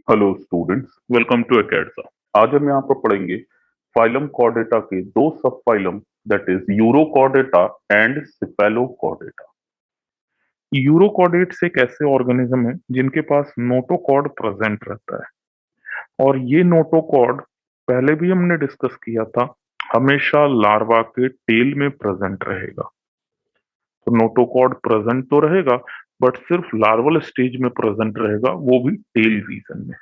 Hello students, welcome to एकेडसा। आज हम यहाँ पर पढ़ेंगे फाइलम कॉर्डेटा के दो सब phylum, that is urochordata and cephalochordata. Urochordates एक ऐसे ऑर्गेनिज्म है जिनके पास नोटोकॉर्ड प्रेजेंट रहता है, और ये नोटोकॉर्ड पहले भी हमने डिस्कस किया था, हमेशा लार्वा के टेल में प्रेजेंट रहेगा। तो नोटोकॉर्ड प्रेजेंट तो रहेगा, बट सिर्फ लार्वल स्टेज में प्रेजेंट रहेगा, वो भी टेल रीजन में।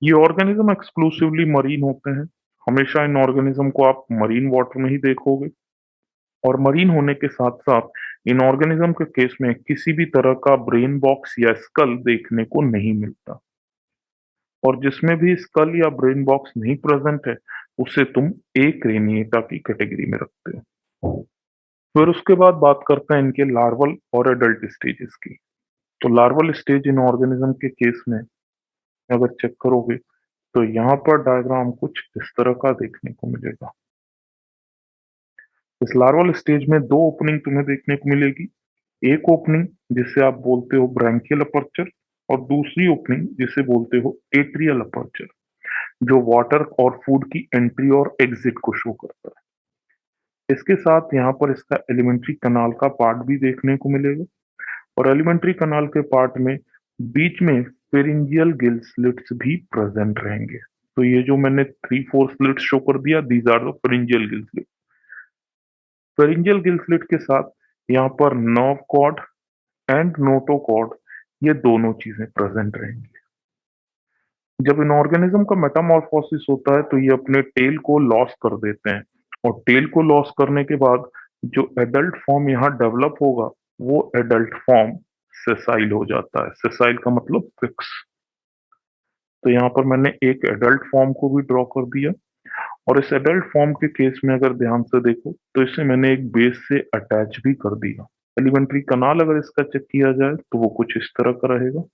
ये ऑर्गेनिज्म एक्सक्लूसिवली मरीन होते हैं। हमेशा इन ऑर्गेनिज्म को आप मरीन वाटर में ही देखोगे, और मरीन होने के साथ साथ इन ऑर्गेनिज्म के केस में किसी भी तरह का ब्रेन बॉक्स या स्कल देखने को नहीं मिलता। और जिसमें भी स्कल या ब्रेन बॉक्स नहीं प्रेजेंट है, उसे तुम एक रेनिएटा की कैटेगरी में रखते हो। फिर उसके बाद बात करते हैं इनके लार्वल और एडल्ट स्टेजेस की। तो लार्वल स्टेज इन ऑर्गेनिज्म के केस में अगर चेक करोगे, तो यहाँ पर डायग्राम कुछ इस तरह का देखने को मिलेगा। इस लार्वल स्टेज में दो ओपनिंग तुम्हें देखने को मिलेगी। एक ओपनिंग जिसे आप बोलते हो ब्रैंकियल अपर्चर, और दूसरी ओपनिंग जिसे बोलते हो एट्रियल अपर्चर, जो वाटर और फूड की एंट्री और एग्जिट को शो करता है। इसके साथ यहाँ पर इसका एलिमेंट्री कनाल का पार्ट भी देखने को मिलेगा, और एलिमेंट्री कनाल के पार्ट में बीच में फेरिंजियल गिल स्लिट्स भी प्रेजेंट रहेंगे। तो ये जो मैंने 3-4 स्लिट्स शो कर दिया, these are the pharyngeal gill slit. Pharyngeal gill slit के साथ यहाँ पर नर्व कॉर्ड एंड नोटोकॉर्ड, ये दोनों चीजें प्रेजेंट रहेंगी। जब इन ऑर्गेनिज्म का मेटामॉर्फोसिस होता है, तो ये अपने टेल को लॉस कर देते हैं, और टेल को लॉस करने के बाद जो एडल्ट फॉर्म यहाँ डेवलप होगा, वो एडल्ट फॉर्म सेसाइल हो जाता है। सेसाइल का मतलब फिक्स। तो यहाँ पर मैंने एक एडल्ट फॉर्म को भी ड्रॉ कर दिया, और इस एडल्ट फॉर्म के केस में अगर ध्यान से देखो, तो इसे मैंने एक बेस से अटैच भी कर दिया। एलिमेंट्री कनाल अगर इसका चेक किया जाए, तो वो कुछ इस तरह का रहेगा।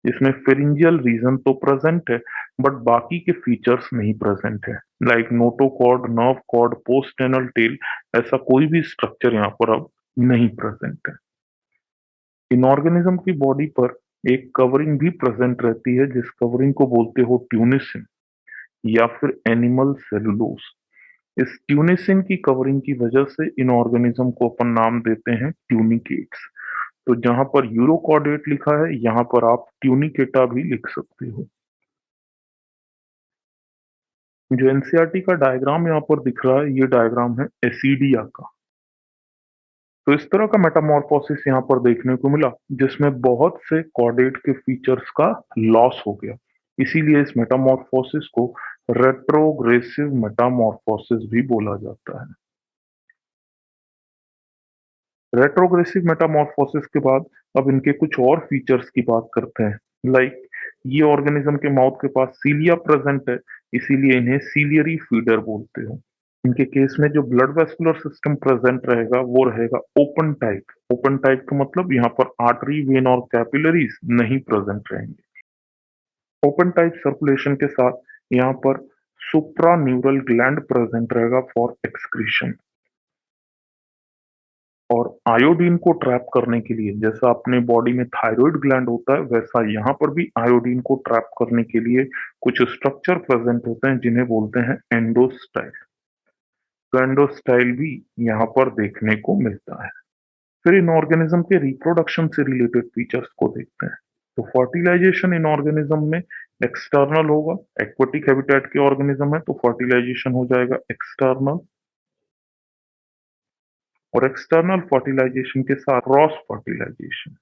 इसमें फेरिंजियल रीजन तो प्रेजेंट है, बट बाकी के फीचर्स नहीं प्रेजेंट है, like notochord, nerve cord, post anal tail, ऐसा कोई भी स्ट्रक्चर यहाँ पर अब नहीं प्रेजेंट है। इन ऑर्गेनिज्म की बॉडी पर एक कवरिंग भी प्रेजेंट रहती है, जिस कवरिंग को बोलते हो ट्यूनिसिन या फिर एनिमल सेलुलोज। इस ट्यूनिसिन की कवरिंग की वजह से इन ऑर्गेनिज्म को अपन नाम देते हैं ट्यूनिकेट्स। तो जहां पर यूरोकॉर्डेट लिखा है, यहां पर आप ट्यूनिकेटा भी लिख सकते हो। जो एनसीईआरटी का डायग्राम यहाँ पर दिख रहा है, ये डायग्राम है एसिडिया का। तो इस तरह का मेटामॉर्फोसिस यहाँ पर देखने को मिला, जिसमें बहुत से कॉर्डेट के फीचर्स का लॉस हो गया। इसीलिए इस मेटामॉर्फोसिस को रेट्रोग्रेसिव मेटामॉर्फोसिस भी बोला जाता है। रेट्रोग्रेसिव मेटामॉर्फोसिस के बाद अब इनके कुछ और फीचर्स की बात करते हैं। लाइक ये ऑर्गेनिज्म के माउथ के पास सीलिया प्रेजेंट है, इसीलिए इन्हें सीलियरी फीडर बोलते हो। इनके केस में जो ब्लड वेस्कुलर सिस्टम प्रेजेंट रहेगा, वो रहेगा ओपन टाइप। ओपन टाइप का मतलब यहाँ पर आर्टरी, वेन और कैपिलरीज नहीं प्रेजेंट रहेंगे। ओपन टाइप सर्कुलेशन के साथ यहाँ पर सुप्रा न्यूरल ग्लैंड प्रेजेंट रहेगा फॉर एक्सक्रीशन। और आयोडीन को ट्रैप करने के लिए, जैसा अपने बॉडी में थायराइड ग्लैंड होता है, वैसा यहाँ पर भी आयोडीन को ट्रैप करने के लिए कुछ स्ट्रक्चर प्रेजेंट होते हैं, जिन्हें बोलते हैं एंडोस्टाइल। तो एंडोस्टाइल भी यहाँ पर देखने को मिलता है। फिर इन ऑर्गेनिज्म के रिप्रोडक्शन से रिलेटेड फीचर्स को देखते हैं। तो फर्टिलाइजेशन इन ऑर्गेनिज्म में एक्सटर्नल होगा। एक्वेटिक हैबिटेट के ऑर्गेनिज्म है, तो फर्टिलाइजेशन हो जाएगा एक्सटर्नल। और एक्सटर्नल फर्टिलाइजेशन के साथ क्रॉस फर्टिलाइजेशन।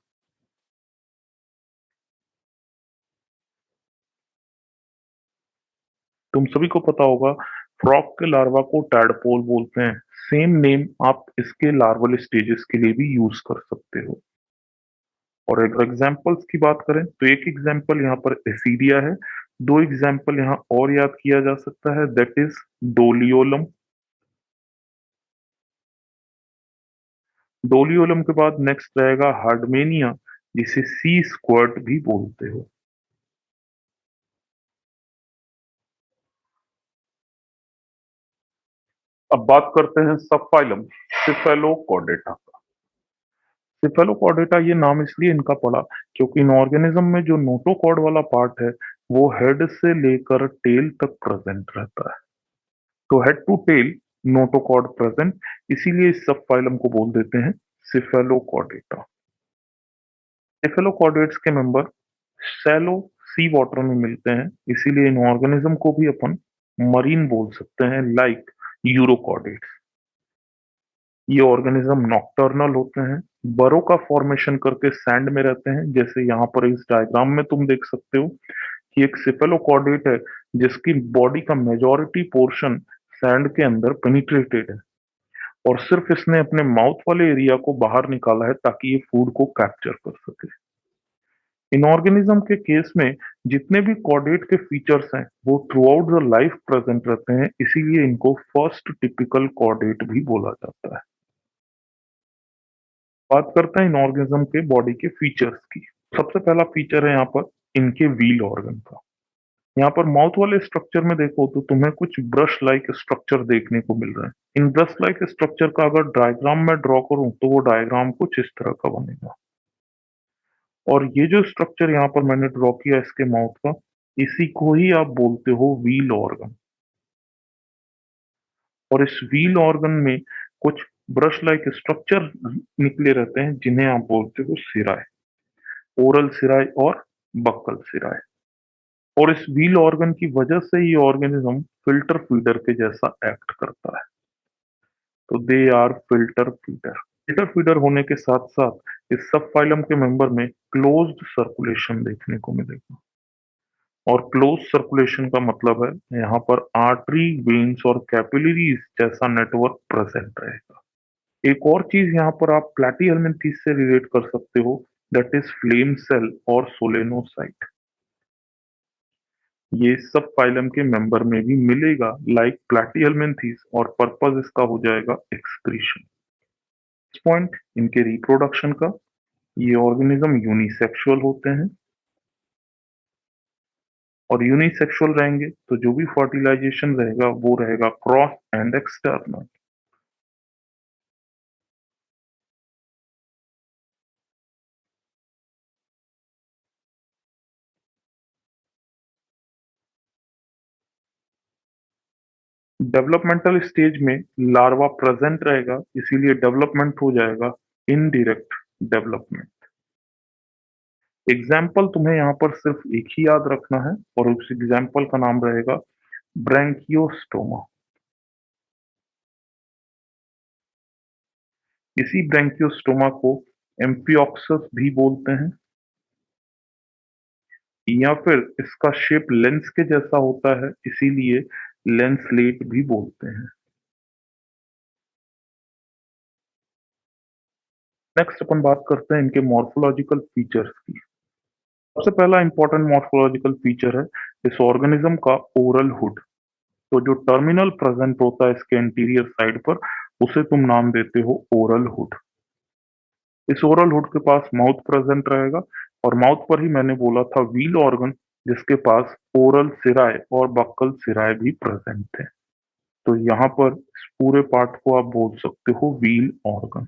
तुम सभी को पता होगा, फ्रॉग के लार्वा को टैडपोल बोलते हैं। सेम नेम आप इसके लार्वल स्टेजेस के लिए भी यूज कर सकते हो। और अगर एग्जाम्पल्स की बात करें, तो एक एग्जाम्पल यहाँ पर एसीडिया है। दो एग्जाम्पल यहाँ और याद किया जा सकता है, दैट इज डोलियोलम। डोलियोलम के बाद नेक्स्ट रहेगा हार्डमेनिया, जिसे सी स्क्वर्ट भी बोलते हो। अब बात करते हैं सब फाइलम सिफेलोकॉर्डेटा का। सिफेलोकॉर्डेटा ये नाम इसलिए इनका पड़ा क्योंकि इन ऑर्गेनिज्म में जो नोटोकॉर्ड वाला पार्ट है वो हेड से लेकर टेल तक प्रेजेंट रहता है। तो head to tail notochord present, इसीलिए इस सब फाइलम को बोल देते हैं सिफेलोकॉर्डेटा। सिफेलोकॉर्डेट्स के मेंबर शैलो सी वाटर में मिलते हैं, इसीलिए इन ऑर्गेनिज्म को भी अपन मरीन बोल सकते हैं, लाइक यूरोकॉर्डेट्स। ये ऑर्गेनिज्म नॉकटर्नल होते हैं, बरो का फॉर्मेशन करके सैंड में रहते हैं। जैसे यहाँ पर इस डायग्राम में तुम देख सकते हो कि एक सिफेलोकॉर्डेट है जिसकी बॉडी का मेजॉरिटी पोर्शन सैंड के अंदर पेनिट्रेटेड है और सिर्फ इसने अपने माउथ वाले एरिया को बाहर निकाला है ताकि ये फूड को कैप्चर कर सके। इन ऑर्गेनिज्म के केस में जितने भी कॉर्डेट के फीचर्स हैं वो through out the life present रहते हैं, इसीलिए इनको फर्स्ट टिपिकल कॉर्डेट भी बोला जाता है। बात करते हैं इन ऑर्गेनिज्म के बॉडी के फीचर्स की। सबसे पहला फीचर है यहाँ पर इनके व्हील ऑर्गन का। यहाँ पर माउथ वाले स्ट्रक्चर में देखो तो तुम्हें कुछ ब्रश लाइक स्ट्रक्चर देखने को मिल रहा है। इन ब्रश लाइक स्ट्रक्चर का अगर डायग्राम में ड्रॉ करूं तो वो डायग्राम कुछ इस तरह का बनेगा। और ये जो स्ट्रक्चर यहाँ पर मैंने ड्रॉ किया इसके माउथ का, इसी को ही आप बोलते हो व्हील ऑर्गन। और इस व्हील ऑर्गन में कुछ ब्रश लाइक स्ट्रक्चर निकले रहते हैं जिन्हें आप बोलते हो सिराए, ओरल सिराए और बक्कल सिराए। और इस व्हील ऑर्गन की वजह से ये ऑर्गेनिज्म फिल्टर फीडर के जैसा एक्ट करता है। तो they are filter feeder. Filter feeder होने के साथ साथ इस सब फाइलम के मेंबर में क्लोज्ड सर्कुलेशन देखने को मिलेगा। और क्लोज सर्कुलेशन का मतलब है यहाँ पर आर्टरी, वेन्स और कैपिलरीज जैसा नेटवर्क प्रेजेंट रहेगा। एक और चीज यहाँ पर आप प्लैटीहेल्मिन्थेस से रिलेट कर सकते हो, दैट इज फ्लेम सेल और सोलेनोसाइट। ये सब फाइलम के मेंबर में भी मिलेगा लाइक प्लैटीहेल्मिन्थेस, और पर्पस इसका हो जाएगा एक्सक्रीशन। पॉइंट इनके रिप्रोडक्शन का, ये ऑर्गेनिज्म यूनिसेक्सुअल होते हैं और यूनिसेक्सुअल रहेंगे तो जो भी फर्टिलाइजेशन रहेगा वो रहेगा cross and external. Developmental stage में लार्वा प्रेजेंट रहेगा, इसीलिए डेवलपमेंट हो जाएगा इनडायरेक्ट डेवलपमेंट। एग्जाम्पल तुम्हें यहाँ पर सिर्फ एक ही याद रखना है और उस एग्जाम्पल का नाम रहेगा ब्रैंकियोस्टोमा। इसी ब्रैंकियोस्टोमा को एम्फियोक्सस भी बोलते हैं, या फिर इसका शेप लेंस के जैसा होता है इसीलिए लेंसलेट भी बोलते हैं। नेक्स्ट अपन बात करते हैं इनके मॉर्फोलॉजिकल फीचर्स की। सबसे पहला इंपॉर्टेंट मॉर्फोलॉजिकल फीचर है इस ऑर्गेनिज्म का ओरल हुड। तो जो टर्मिनल प्रेजेंट होता है इसके इंटीरियर साइड पर, उसे तुम नाम देते हो ओरल हुड। इस ओरल हुड के पास माउथ प्रेजेंट रहेगा और माउथ पर ही मैंने बोला था व्हील ऑर्गन, जिसके पास ओरल सिराए और बक्कल सिराए भी प्रेजेंट थे। तो यहाँ पर इस पूरे पार्ट को आप बोल सकते हो व्हील ऑर्गन।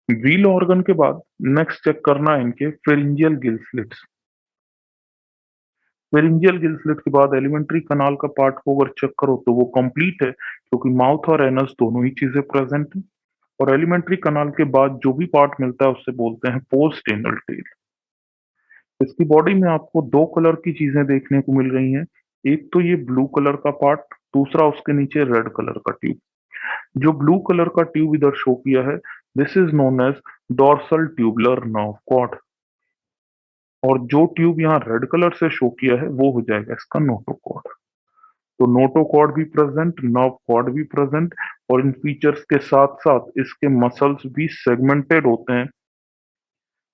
व्हील ऑर्गन के बाद नेक्स्ट चेक करना है इनके pharyngeal gill slits. Pharyngeal gill slit के बाद एलिमेंट्री कनाल का पार्ट को अगर चेक करो तो वो कंप्लीट है, क्योंकि माउथ और एनस दोनों ही चीजें प्रेजेंट है। और एलिमेंट्री कनाल के बाद जो भी पार्ट मिलता है उससे बोलते हैं पोस्ट एनल टेल। इसकी बॉडी में आपको दो कलर की चीजें देखने को मिल रही हैं। एक तो ये ब्लू कलर का पार्ट, दूसरा उसके नीचे रेड कलर का ट्यूब। जो ब्लू कलर का ट्यूब इधर शो किया है, this is known as dorsal tubular nerve cord. और जो ट्यूब यहाँ रेड कलर से शो किया है वो हो जाएगा इसका नोटोकॉर्ड। तो नोटोकॉर्ड भी प्रेजेंट, नर्व कॉर्ड भी प्रेजेंट, और इन फीचर्स के साथ साथ इसके मसल्स भी सेगमेंटेड होते हैं।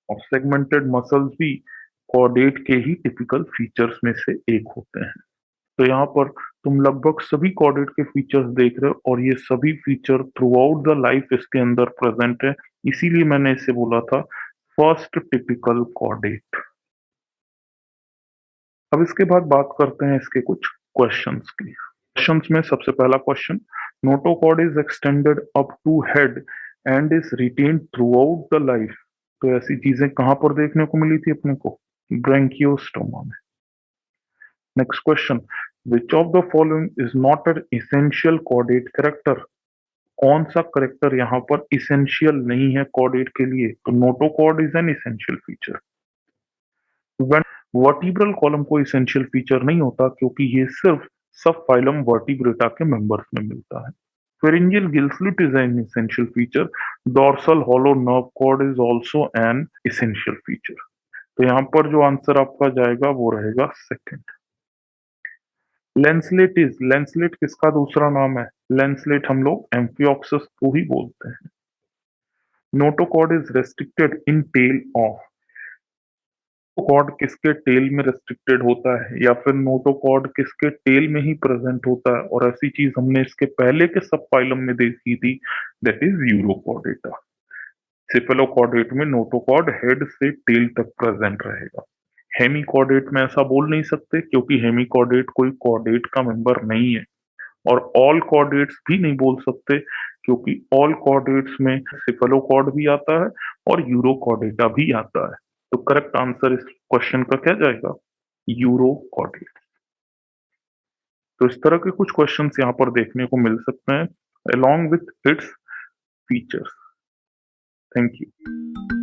और सेगमेंटेड मसल्स भी कॉर्डेट के ही टिपिकल फीचर्स में से एक होते हैं। तो यहाँ पर तुम लगभग सभी कॉर्डेट के फीचर्स देख रहे हो और ये सभी feature through out the life इसके अंदर प्रेजेंट है, इसीलिए मैंने इसे बोला था फर्स्ट टिपिकल कॉर्डेट। अब इसके बाद बात करते हैं इसके कुछ क्वेश्चंस की। क्वेश्चंस में सबसे पहला question, notochord is extended up to head and is retained throughout the life. तो ऐसी चीजें कहां पर देखने को मिली थी अपने को? ब्रैंकियोस्टोमा में। Next question, which of the following is not an essential chordate character? कौन सा करेक्टर यहाँ पर इसेंशियल नहीं है कॉर्डेट के लिए? तो notochord is an essential feature. Vertebral column को इसेंशियल फीचर नहीं होता क्योंकि ये सिर्फ सब फाइलम वर्टिब्रेटा के मेंबर्स में मिलता है। Pharyngeal gill slit is an essential feature. Dorsal hollow nerve cord is also an essential feature. तो यहाँ पर जो आंसर आपका जाएगा वो रहेगा सेकंड। लेंसलेट किसका दूसरा नाम है? लेंसलेट हम लोग एम्फिऑक्सस को ही बोलते हैं। Notochord is restricted in tail of. Notochord किसके टेल में रेस्ट्रिक्टेड होता है या फिर नोटोकॉर्ड किसके टेल में ही प्रेजेंट होता है? और ऐसी चीज हमने इसके पहले के सब फाइलम में देखी थी, दैट इज यूरोकॉर्डेटा। सिफेलोकॉर्डेट में नोटोकॉर्ड हेड से टेल तक प्रेजेंट रहेगा। हेमिकॉर्डेट में ऐसा बोल नहीं सकते क्योंकि हेमिकॉर्डेट कोई कॉर्डेट का मेंबर नहीं है। और ऑल कॉर्डेट्स भी नहीं बोल सकते क्योंकि ऑल कॉर्डेट्स में सिफेलोकॉर्ड भी आता है और यूरोकॉर्डेटा भी आता है। तो करेक्ट आंसर इस क्वेश्चन का क्या जाएगा? यूरोकॉर्डेट। तो इस तरह के कुछ क्वेश्चंस यहाँ पर देखने को मिल सकते हैं along with its features. Thank you.